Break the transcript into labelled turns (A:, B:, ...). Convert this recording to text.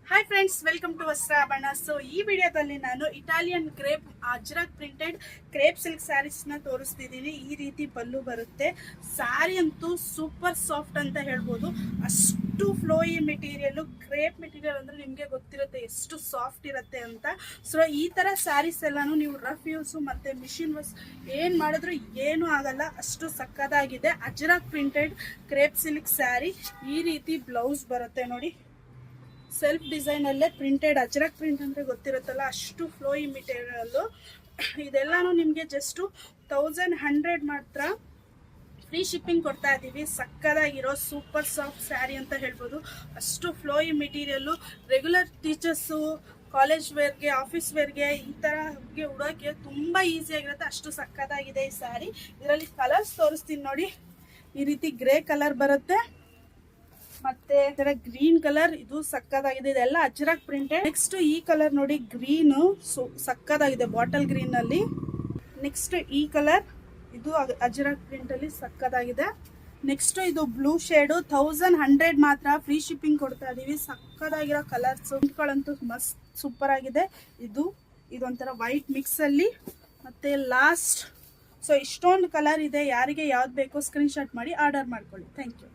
A: Hi friends, welcome to Vastrabharana. So ಈ ವಿಡಿಯೋದಲ್ಲಿ ನಾನು Italian crepe ajrak printed crepe silk ಸ್ಯಾರೀಸ್ನ ತೋರಿಸ್ತಿದ್ದೀನಿ. ಈ ರೀತಿ ಪಲ್ಲು ಬರುತ್ತೆ. ಸ್ಯಾರಿ ಅಂತೂ ಸೂಪರ್ ಸಾಫ್ಟ್ ಅಂತ ಹೇಳ್ಬೋದು. ಅಷ್ಟು ಫ್ಲೋಯಿ ಮೆಟೀರಿಯಲ್, ಕ್ರೇಪ್ ಮೆಟೀರಿಯಲ್ ಅಂದರೆ ನಿಮಗೆ ಗೊತ್ತಿರುತ್ತೆ ಎಷ್ಟು ಸಾಫ್ಟ್ ಇರುತ್ತೆ ಅಂತ. ಸೊ ಈ ಥರ ಸ್ಯಾರೀಸ್ ಎಲ್ಲಾನು ನೀವು ರಫ್ ಯೂಸು ಮತ್ತು ಮಿಷಿನ್ ವಾಶ್ ಏನು ಮಾಡಿದ್ರು ಏನೂ ಆಗಲ್ಲ, ಅಷ್ಟು ಸಕ್ಕದಾಗಿದೆ. Ajrak printed crepe silk sari. ಈ ರೀತಿ ಬ್ಲೌಸ್ ಬರುತ್ತೆ ನೋಡಿ, ಸೆಲ್ಫ್ ಡಿಸೈನ್ ಅಲ್ಲೇ ಪ್ರಿಂಟೆಡ್. ಅಜ್ರಕ್ ಪ್ರಿಂಟ್ ಅಂದ್ರೆ ಗೊತ್ತಿರುತ್ತಲ್ಲ, ಅಷ್ಟು ಫ್ಲೋಯಿ ಮೆಟೀರಿಯಲ್. ಇದೆಲ್ಲಾನು ನಿಮಗೆ ಜಸ್ಟ್ 1100 ಮಾತ್ರ ಫ್ರೀ ಶಿಪ್ಪಿಂಗ್ ಕೊಡ್ತಾ ಇದ್ದೀವಿ. ಸಕ್ಕದಾಗಿರೋ ಸೂಪರ್ ಸಾಫ್ಟ್ ಸ್ಯಾರಿ ಅಂತ ಹೇಳ್ಬೋದು. ಅಷ್ಟು flowy material. Regular teachers, college ವೇರ್ಗೆ, ಆಫೀಸ್ ವೇರ್ಗೆ, ಈ ಥರಗೆ ಉಡೋಕ್ಕೆ ತುಂಬ ಈಸಿಯಾಗಿರುತ್ತೆ. ಅಷ್ಟು ಸಕ್ಕದಾಗಿದೆ ಈ ಸ್ಯಾರಿ. ಇದರಲ್ಲಿ ಕಲರ್ಸ್ ತೋರಿಸ್ತೀನಿ ನೋಡಿ. ಈ ರೀತಿ ಗ್ರೇ ಕಲರ್ ಬರುತ್ತೆ, ಮತ್ತೆ ಗ್ರೀನ್ ಕಲರ್, ಇದು ಸಕ್ಕದಾಗಿದೆ. ಇದೆಲ್ಲ ಅಜ್ರಕ್ ಪ್ರಿಂಟೆಡ್. ನೆಕ್ಸ್ಟ್ ಈ ಕಲರ್ ನೋಡಿ, ಗ್ರೀನ್ ಸಕ್ಕದಾಗಿದೆ, ಬಾಟಲ್ ಗ್ರೀನ್ ಅಲ್ಲಿ. ನೆಕ್ಸ್ಟ್ ಈ ಕಲರ್, ಇದು ಅಜ್ರಕ್ ಪ್ರಿಂಟ್ ಅಲ್ಲಿ ಸಕ್ಕದಾಗಿದೆ. ನೆಕ್ಸ್ಟ್ ಇದು ಬ್ಲೂ ಶೇಡು, 1100 ಮಾತ್ರ ಫ್ರೀ ಶಿಪ್ಪಿಂಗ್ ಕೊಡ್ತಾ ಇದೀವಿ. ಸಕ್ಕದಾಗಿರೋ ಕಲರ್ಸ್ ಗಳಂತೂ ಮಸ್ತ್ ಸೂಪರ್ ಆಗಿದೆ. ಇದೊಂಥರ ವೈಟ್ ಮಿಕ್ಸ್ ಅಲ್ಲಿ. ಮತ್ತೆ ಲಾಸ್ಟ್, ಸೊ ಇಷ್ಟೊಂದು ಕಲರ್ ಇದೆ. ಯಾರಿಗೆ ಯಾವ್ದು ಬೇಕೋ ಸ್ಕ್ರೀನ್ ಶಾಟ್ ಮಾಡಿ ಆರ್ಡರ್ ಮಾಡ್ಕೊಳ್ಳಿ. Thank you.